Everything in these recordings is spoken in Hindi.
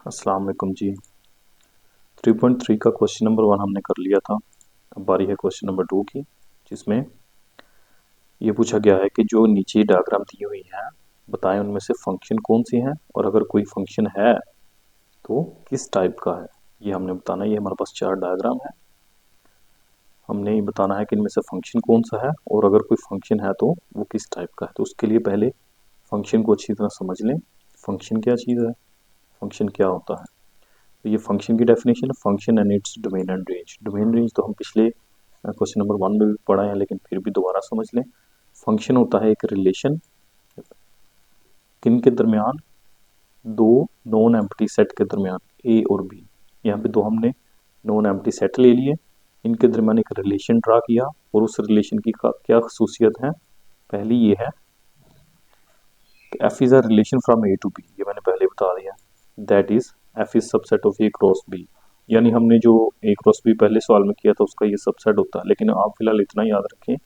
अस्सलाम वालेकुम जी। 3.3 का क्वेश्चन नंबर 1 हमने कर लिया था। अब बारी है क्वेश्चन नंबर 2 की, जिसमें ये पूछा गया है कि जो नीचे डायग्राम दी हुई है बताएं उनमें से फंक्शन कौन सी है और अगर कोई फंक्शन है तो किस टाइप का है। ये हमने बताना है। ये हमारे पास 4 डायग्राम है। हमने ये बताना है कि इनमें से फंक्शन कौन सा है और अगर कोई फंक्शन है तो वो किस टाइप का है। तो उसके लिए पहले फंक्शन को अच्छी तरह समझ लें। फंक्शन क्या चीज़ है, फंक्शन क्या होता है। तो ये फंक्शन की डेफिनेशन है, function and its domain and range. Domain range तो हम पिछले क्वेश्चन नंबर 1 में भी पढ़ा है, लेकिन फिर भी दोबारा समझ लें। फंक्शन होता है एक रिलेशन किन के दरमियान, दो नॉन एम्प्टी सेट के दरमियान, ए और बी। यहाँ पे दो हमने नॉन एम्प्टी सेट ले लिए, इनके दरमियान एक रिलेशन ड्रा किया और उस रिलेशन की क्या खसूसियत है। पहली ये है कि F is a relation from A to B, ये मैंने पहले बता दिया। That is F is subset of A cross B. यानी हमने जो ए क्रॉस बी पहले सवाल में किया था उसका ये सबसेट होता है, लेकिन आप फिलहाल इतना याद रखें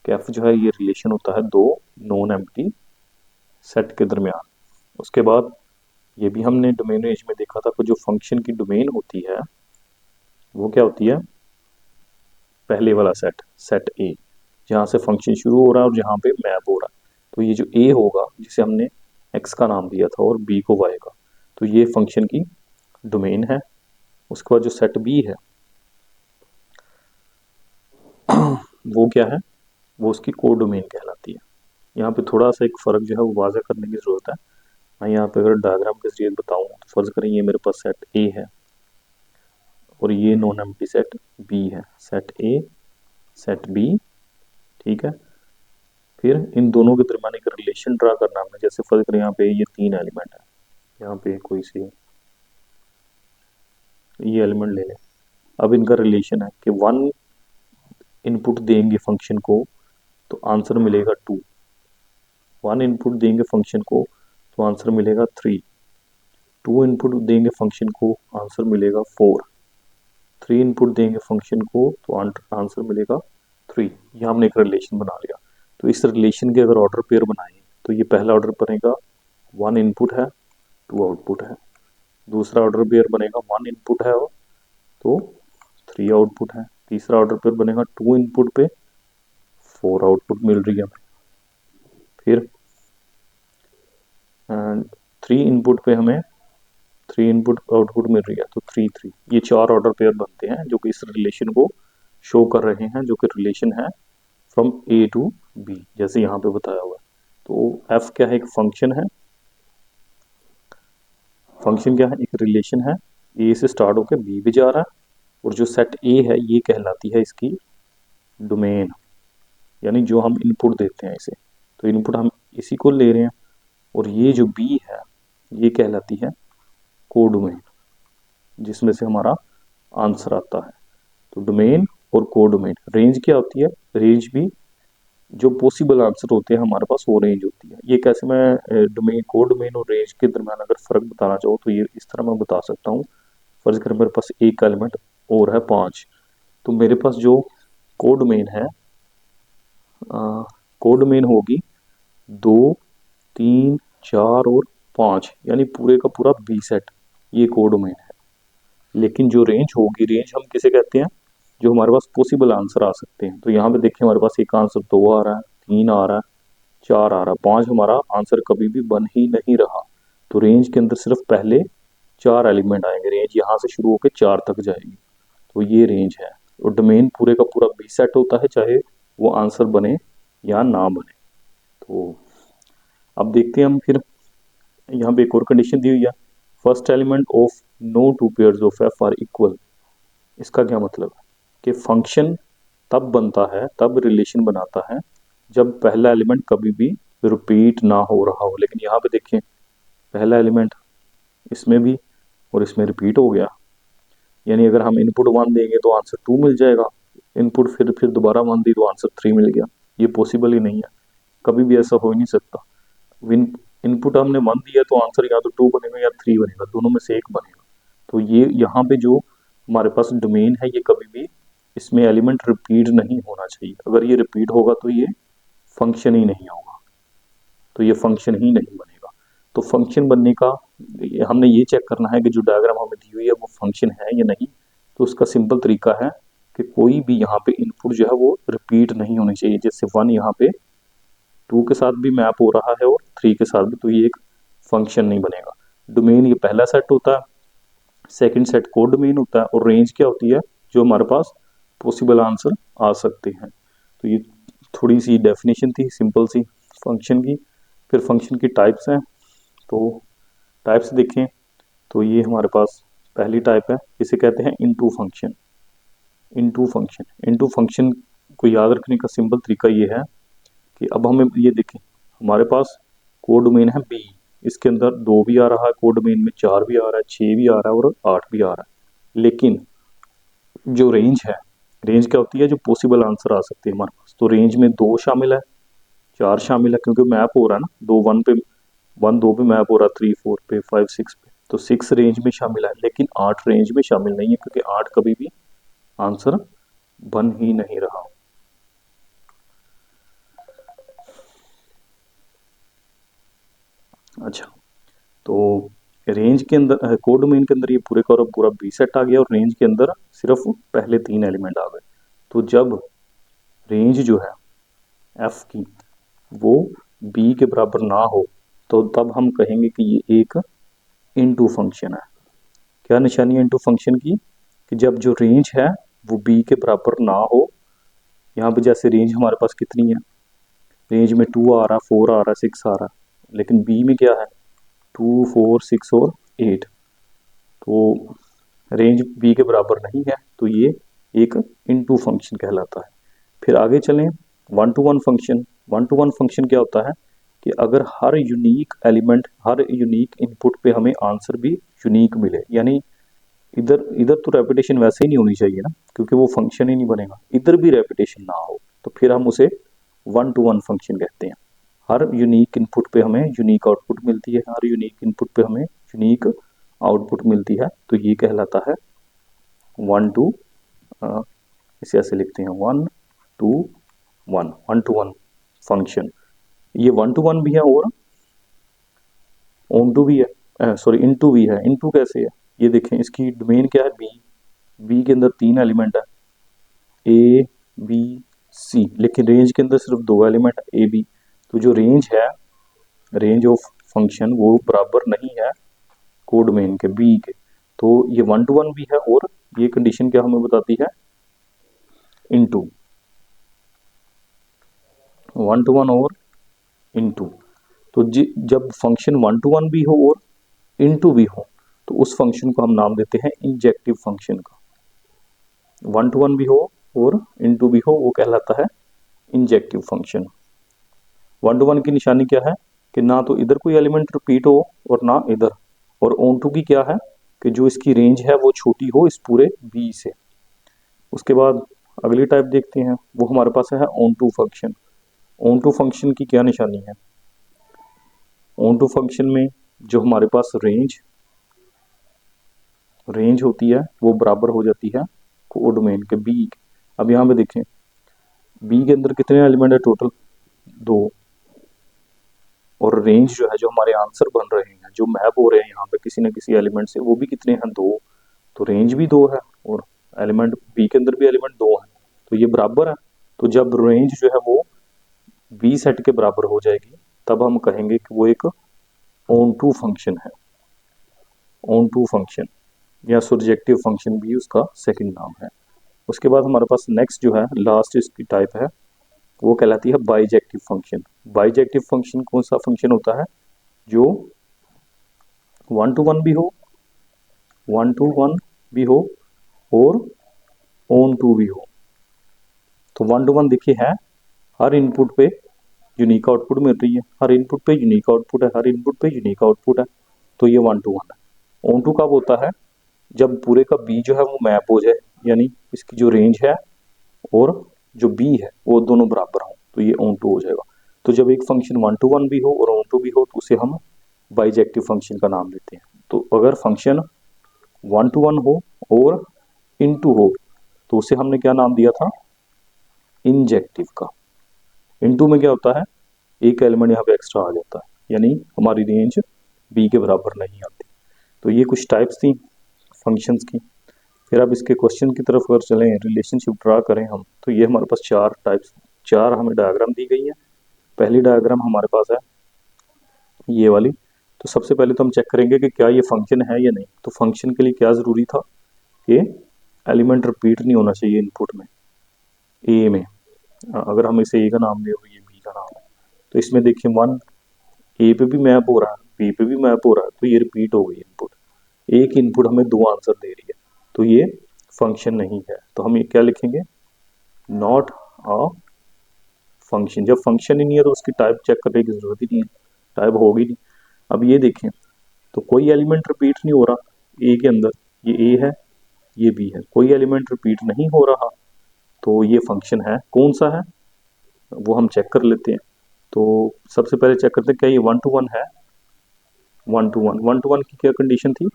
कि एफ जो है ये रिलेशन होता है दो नॉन एम्प्टी सेट के दरमियान। उसके बाद ये भी हमने डोमेन रेंज में देखा था कि जो फंक्शन की डोमेन होती है वो क्या होती है, पहले वाला सेट, सेट ए, जहाँ से फंक्शन शुरू हो रहा है और जहाँ पे मैप हो रहा है। तो ये जो ए होगा जिसे हमने एक्स का नाम दिया था और बी को वाई का, तो ये फंक्शन की डोमेन है। उसके बाद जो सेट बी है वो क्या है, वो उसकी को डोमेन कहलाती है। यहाँ पे थोड़ा सा एक फ़र्क जो है वो वाज़ा करने की ज़रूरत है। मैं यहाँ पे अगर डायग्राम के जरिए बताऊँ तो फ़र्ज़ करें ये मेरे पास सेट ए है और ये नॉन एम्प्टी सेट बी है। सेट ए, सेट बी, ठीक है। फिर इन दोनों के दरमियान एक रिलेशन ड्रा करना हमने। जैसे फ़र्ज़ करें यहाँ पे ये 3 एलिमेंट है, यहाँ पे कोई सी ये एलिमेंट ले लें। अब इनका रिलेशन है कि 1 इनपुट देंगे फंक्शन को तो आंसर मिलेगा 2, 1 इनपुट देंगे फंक्शन को तो आंसर मिलेगा 3, 2 इनपुट देंगे फंक्शन को आंसर मिलेगा 4, 3 इनपुट देंगे फंक्शन को तो आंसर मिलेगा 3। ये हमने एक रिलेशन बना लिया। तो इस रिलेशन के अगर ऑर्डर पेयर बनाए तो ये पहला ऑर्डर बनेगा 1 इनपुट है 2 आउटपुट है, दूसरा ऑर्डर पेयर बनेगा 1 इनपुट है तो 3 आउटपुट है, तीसरा ऑर्डर पेयर बनेगा 2 इनपुट पे 4 आउटपुट मिल रही है हमें, फिर 3 इनपुट पे हमें 3 इनपुट आउटपुट मिल रही है तो 3 3। ये 4 ऑर्डर पेयर बनते हैं जो कि इस रिलेशन को शो कर रहे हैं, जो कि रिलेशन है फ्रॉम ए टू बी, जैसे यहाँ पे बताया हुआ है। तो एफ क्या है, एक फंक्शन है। फंक्शन क्या है, एक रिलेशन है, ए से स्टार्ट होकर बी पे जा रहा है। और जो सेट ए है ये कहलाती है इसकी डोमेन, यानी जो हम इनपुट देते हैं इसे, तो इनपुट हम इसी को ले रहे हैं। और ये जो बी है ये कहलाती है कोडोमेन, जिसमें से हमारा आंसर आता है। तो डोमेन और कोडोमेन। रेंज क्या होती है, रेंज भी जो पॉसिबल आंसर होते हैं हमारे पास वो रेंज होती है। ये कैसे, मैं डोमेन, कोडोमेन और रेंज के दरम्यान अगर फ़र्क बताना चाहूँ तो ये इस तरह मैं बता सकता हूँ। फर्ज कर मेरे पास एक एलिमेंट और है 5, तो मेरे पास जो कोडोमेन है, कोडोमेन होगी 2, 3, 4 और 5, यानी पूरे का पूरा बी सेट, ये कोडोमेन है। लेकिन जो रेंज होगी, रेंज हम किसे कहते हैं, जो हमारे पास पॉसिबल आंसर आ सकते हैं। तो यहाँ पे देखिए हमारे पास एक आंसर 2 आ रहा है, 3 आ रहा है, 4 आ रहा है, 5 हमारा आंसर कभी भी बन ही नहीं रहा। तो रेंज के अंदर सिर्फ पहले 4 एलिमेंट आएंगे, रेंज यहाँ से शुरू होकर 4 तक जाएगी। तो ये रेंज है। और डोमेन पूरे का पूरा बी सेट होता है, चाहे वो आंसर बने या ना बने। तो अब देखते हैं हम फिर, यहाँ पे एक और कंडीशन दी हुई है, first element of no two pairs of F are equal. इसका क्या मतलब है कि फंक्शन तब बनता है, तब रिलेशन बनाता है जब पहला एलिमेंट कभी भी रिपीट ना हो रहा हो। लेकिन यहाँ पे देखिए पहला एलिमेंट इसमें भी और इसमें रिपीट हो गया, यानी अगर हम इनपुट 1 देंगे तो आंसर 2 मिल जाएगा, इनपुट फिर दोबारा 1 दी तो आंसर 3 मिल गया। ये पॉसिबल ही नहीं है, कभी भी ऐसा हो ही नहीं सकता। इनपुट हमने 1 दिया तो आंसर या तो 2 बनेगा या 3 बनेगा, दोनों में से एक बनेगा। तो ये यहाँ पे जो हमारे पास डोमेन है ये कभी भी, इसमें एलिमेंट रिपीट नहीं होना चाहिए। अगर ये रिपीट होगा तो ये फंक्शन ही नहीं होगा, तो ये फंक्शन ही नहीं बनेगा। तो फंक्शन बनने का हमने ये चेक करना है कि जो डायग्राम हमें दी हुई है वो फंक्शन है या नहीं। तो उसका सिंपल तरीका है कि कोई भी यहाँ पे इनपुट जो है वो रिपीट नहीं होनी चाहिए। जैसे 1 यहाँ पे 2 के साथ भी मैप हो रहा है और 3 के साथ भी, तो ये एक फंक्शन नहीं बनेगा। डोमेन ये पहला सेट होता है, सेकंड सेट कोड डोमेन होता है, और रेंज क्या होती है, जो हमारे पास पॉसिबल आंसर आ सकते हैं। तो ये थोड़ी सी डेफिनेशन थी सिंपल सी फंक्शन की। फिर फंक्शन की टाइप्स हैं, तो टाइप्स देखें तो ये हमारे पास पहली टाइप है, इसे कहते हैं इनटू फंक्शन। इनटू फंक्शन को याद रखने का सिंपल तरीका ये है कि अब हमें ये देखें, हमारे पास कोड डोमेन है बी, इसके अंदर 2 भी आ रहा है, कोड डोमेन में 4 भी आ रहा है, 6 भी आ रहा है और 8 भी आ रहा है। लेकिन जो रेंज है, रेंज क्या होती है, जो पॉसिबल आंसर आ सकते हैं हमारे पास। तो रेंज में 2 शामिल है, 4 शामिल है, क्योंकि मैप हो रहा है ना, 2 1 पे, 1 2 पे मैप हो रहा है, 3 4 पे, 5 6 पे। तो 6 रेंज में शामिल है, लेकिन 8 रेंज में शामिल नहीं है, क्योंकि 8 कभी भी आंसर बन ही नहीं रहा। अच्छा, तो रेंज के अंदर, कोड डोमेन के अंदर ये पूरे का पूरा बी सेट आ गया, और रेंज के अंदर सिर्फ पहले 3 एलिमेंट आ गए। तो जब रेंज जो है एफ की वो बी के बराबर ना हो, तो तब हम कहेंगे कि ये एक इनटू फंक्शन है। क्या निशानी है इनटू फंक्शन की, कि जब जो रेंज है वो बी के बराबर ना हो। यहाँ पे जैसे रेंज हमारे पास कितनी है, रेंज में 2 आ रहा, 4 आ रहा, 6 आ रहा, लेकिन बी में क्या है, 2 4 6 और 8। तो रेंज बी के बराबर नहीं है, तो ये एक इनटू फंक्शन कहलाता है। फिर आगे चलें, 1 to 1 फंक्शन। 1 to 1 फंक्शन क्या होता है कि अगर हर यूनिक एलिमेंट, हर यूनिक इनपुट पे हमें आंसर भी यूनिक मिले, यानी इधर इधर तो रेपिटेशन वैसे ही नहीं होनी चाहिए ना, क्योंकि वो फंक्शन ही नहीं बनेगा, इधर भी रेपिटेशन ना हो, तो फिर हम उसे 1 to 1 फंक्शन कहते हैं। हर यूनिक इनपुट पे हमें यूनिक आउटपुट मिलती है, हर यूनिक इनपुट पे हमें यूनिक आउटपुट मिलती है, तो ये कहलाता है 1 to, इसे ऐसे लिखते हैं 1 to 1, 1 to 1 फंक्शन। ये 1 to 1 भी है और ऑन टू भी है, सॉरी इनटू भी है। इनटू कैसे है, ये देखें, इसकी डोमेन क्या है बी, बी के अंदर 3 एलिमेंट है, ए बी सी, लेकिन रेंज के अंदर सिर्फ 2 एलिमेंट है, ए बी। तो जो रेंज है, रेंज ऑफ फंक्शन वो बराबर नहीं है कोड डोमेन के बी के। तो ये 1 to 1 भी है, और ये कंडीशन क्या हमें बताती है, इनटू 1 to 1 और इनटू। तो जब फंक्शन 1 to 1 भी हो और इनटू भी हो, तो उस फंक्शन को हम नाम देते हैं इंजेक्टिव फंक्शन का। 1 to 1 भी हो और इनटू भी हो, वो कहलाता है इंजेक्टिव फंक्शन। 1 to 1 की निशानी क्या है कि ना तो इधर कोई एलिमेंट रिपीट हो और ना इधर। और ऑन टू की क्या है कि जो इसकी रेंज है वो छोटी हो इस पूरे बी से। उसके बाद अगली टाइप देखते हैं, वो हमारे पास है onto function. Onto function की क्या निशानी है, ऑन टू फंक्शन में जो हमारे पास रेंज होती है वो बराबर हो जाती है कोड डोमेन के बी के। अब यहाँ पे देखें, बी के अंदर कितने एलिमेंट है टोटल, 2, और रेंज जो है, जो हमारे आंसर बन रहे हैं, जो मैप हो रहे हैं यहाँ पे किसी न किसी एलिमेंट से, वो भी कितने हैं, 2। तो रेंज भी 2 है और एलिमेंट बी के अंदर भी एलिमेंट 2 है, तो ये बराबर है। तो जब रेंज जो है वो बी सेट के बराबर हो जाएगी, तब हम कहेंगे कि वो एक ऑन टू फंक्शन है। ऑन टू फंक्शन या सर्जेक्टिव फंक्शन भी उसका सेकंड नाम है। उसके बाद हमारे पास नेक्स्ट जो है, लास्ट इसकी टाइप है, वो कहलाती है बाइजेक्टिव फंक्शन। बाइजेक्टिव फंक्शन कौन सा फंक्शन होता है, जो 1 to 1 भी हो, 1 to 1 भी हो और ऑन टू भी हो। तो 1 to 1 देखिए है, हर इनपुट पे यूनिक आउटपुट मिल रही है, हर इनपुट पे यूनिक आउटपुट है, हर इनपुट पे यूनिक आउटपुट है, तो ये 1 to 1 है। ऑन टू कब होता है, जब पूरे का बी जो है वो मैप हो जाए, यानी इसकी जो रेंज है और जो बी है वो दोनों बराबर हों, तो ये ऑन टू हो जाएगा। तो जब एक फंक्शन 1 to 1 भी हो और ऑन टू भी हो, तो उसे हम बाइजेक्टिव फंक्शन का नाम देते हैं। तो अगर फंक्शन 1 to 1 हो और इनटू हो, तो उसे हमने क्या नाम दिया था, इंजेक्टिव का। इनटू में क्या होता है, एक एलिमेंट यहाँ पे एक्स्ट्रा आ जाता है, यानी हमारी रेंज बी के बराबर नहीं आती। तो ये कुछ टाइप्स थी फंक्शंस की। फिर अब इसके क्वेश्चन की तरफ अगर चलें, रिलेशनशिप ड्रा करें हम, तो ये हमारे पास चार हमें डायग्राम दी गई है। पहली डायग्राम हमारे पास है ये वाली। तो सबसे पहले तो हम चेक करेंगे कि क्या ये फंक्शन है या नहीं। तो फंक्शन के लिए क्या ज़रूरी था कि एलिमेंट रिपीट नहीं होना चाहिए इनपुट में, ए में। अगर हम इसे ए का नाम दे और ये बी का नाम है, तो इसमें देखिए 1 ए पे भी मैप हो रहा है, बी पे भी मैप हो रहा है, तो ये रिपीट हो गई इनपुट। एक इनपुट हमें दो आंसर दे रही है, तो ये फंक्शन नहीं है। तो हम ये क्या लिखेंगे, नॉट अ फंक्शन। जब फंक्शन ही नहीं है तो उसकी टाइप चेक करने की जरूरत ही नहीं है, टाइप होगी नहीं। अब ये देखें, तो कोई एलिमेंट रिपीट नहीं हो रहा ए के अंदर, ये ए है ये बी है, कोई एलिमेंट रिपीट नहीं हो रहा, तो ये फंक्शन है। कौन सा है वो हम चेक कर लेते हैं। तो सबसे पहले चेक करते हैं क्या ये 1 to 1 है। 1 to 1 की क्या कंडीशन थी,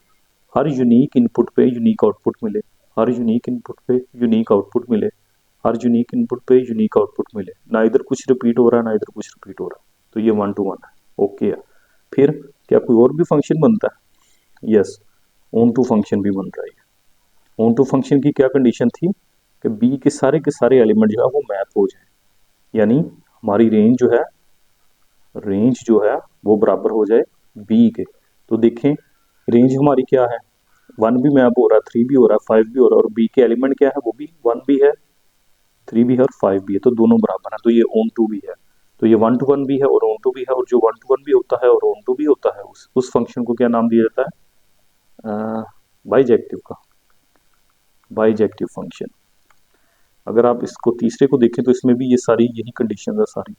हर यूनिक इनपुट पे यूनिक आउटपुट मिले, हर यूनिक इनपुट पे यूनिक आउटपुट मिले, हर यूनिक इनपुट पे यूनिक आउटपुट मिले, ना इधर कुछ रिपीट हो रहा है ना इधर कुछ रिपीट हो रहा है। तो ये 1 to 1 है, ओके है। फिर क्या कोई और भी फंक्शन बनता है, यस, ऑन टू फंक्शन भी बन रहा है। ऑन टू फंक्शन की क्या कंडीशन थी कि बी के सारे एलिमेंट जो है वो मैप हो जाए, यानी हमारी रेंज जो है वो बराबर हो जाए बी के। तो देखें रेंज हमारी क्या है, 1 भी मैप हो रहा है, 3 भी हो रहा है, 5 भी हो रहा है, और बी के एलिमेंट क्या है, वो भी 1 भी है, 3 भी है और 5 भी है, तो दोनों बराबर है। तो ये ऑन टू भी है, तो ये 1 to 1 भी है और ऑन टू भी है, और जो 1 to 1 भी होता है और ऑन टू भी होता है उस फंक्शन को क्या नाम दिया जाता है, बाइजेक्टिव का, बाइजेक्टिव फंक्शन। अगर आप इसको तीसरे को देखें तो इसमें भी ये सारी यही कंडीशन है सारी।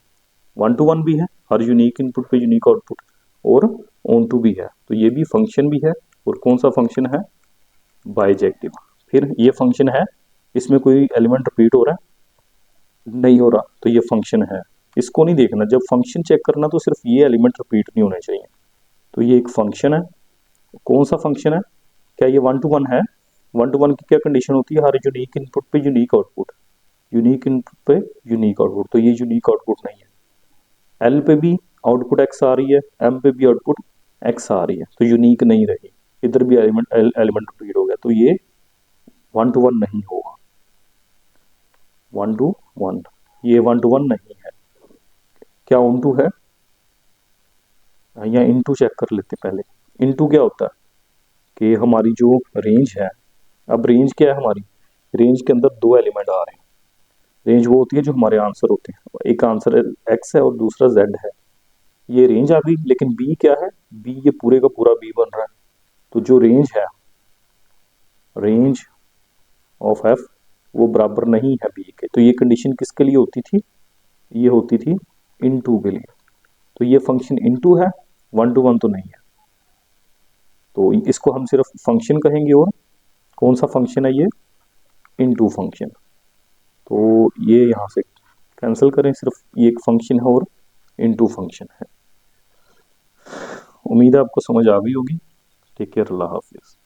1 to 1 भी है, हर यूनिक इनपुट पे यूनिक आउटपुट, और ऑन टू भी है, तो ये भी फंक्शन भी है। और कौन सा फंक्शन है, बाइजेक्टिव। फिर ये फंक्शन है, इसमें कोई एलिमेंट रिपीट हो रहा है, नहीं हो रहा, तो ये फंक्शन है। इसको नहीं देखना, जब फंक्शन चेक करना तो सिर्फ ये एलिमेंट रिपीट नहीं होने चाहिए। तो ये एक फंक्शन है। कौन सा फंक्शन है, क्या ये 1 to 1 है। 1 to 1 की क्या कंडीशन होती है, हर यूनिक इनपुट पे यूनिक आउटपुट, यूनिक इनपुट पे यूनिक आउटपुट, तो ये यूनिक आउटपुट नहीं है। एल पे भी आउटपुट एक्स आ रही है, एम पे भी आउटपुट एक्स आ रही है, तो यूनिक नहीं रही, इधर भी एलिमेंट रिपीट हो गया, तो ये 1 to 1 नहीं होगा। 1 to 1, ये 1 to 1 नहीं है। क्या ऑन टू है, या इनटू चेक कर लेते पहले। इनटू क्या होता है कि हमारी जो रेंज है, अब रेंज क्या है हमारी, रेंज के अंदर दो एलिमेंट आ रहे हैं। रेंज वो होती है जो हमारे आंसर होते हैं, एक आंसर एक्स है और दूसरा जेड है। ये रेंज आ गई, लेकिन बी क्या है, बी ये पूरे का पूरा बी बन रहा है। तो जो रेंज है, रेंज ऑफ एफ, वो बराबर नहीं है बी के। तो ये कंडीशन किसके लिए होती थी, ये होती थी इनटू के लिए। तो ये फंक्शन इनटू है, 1 to 1 तो नहीं है, तो इसको हम सिर्फ फंक्शन कहेंगे। और कौन सा फंक्शन है ये, इनटू फंक्शन। तो ये यहाँ से कैंसिल करें, सिर्फ ये एक फंक्शन है और इनटू फंक्शन है। उम्मीद है आपको समझ आ गई होगी। टेक केयर, अल्लाह हाफिज।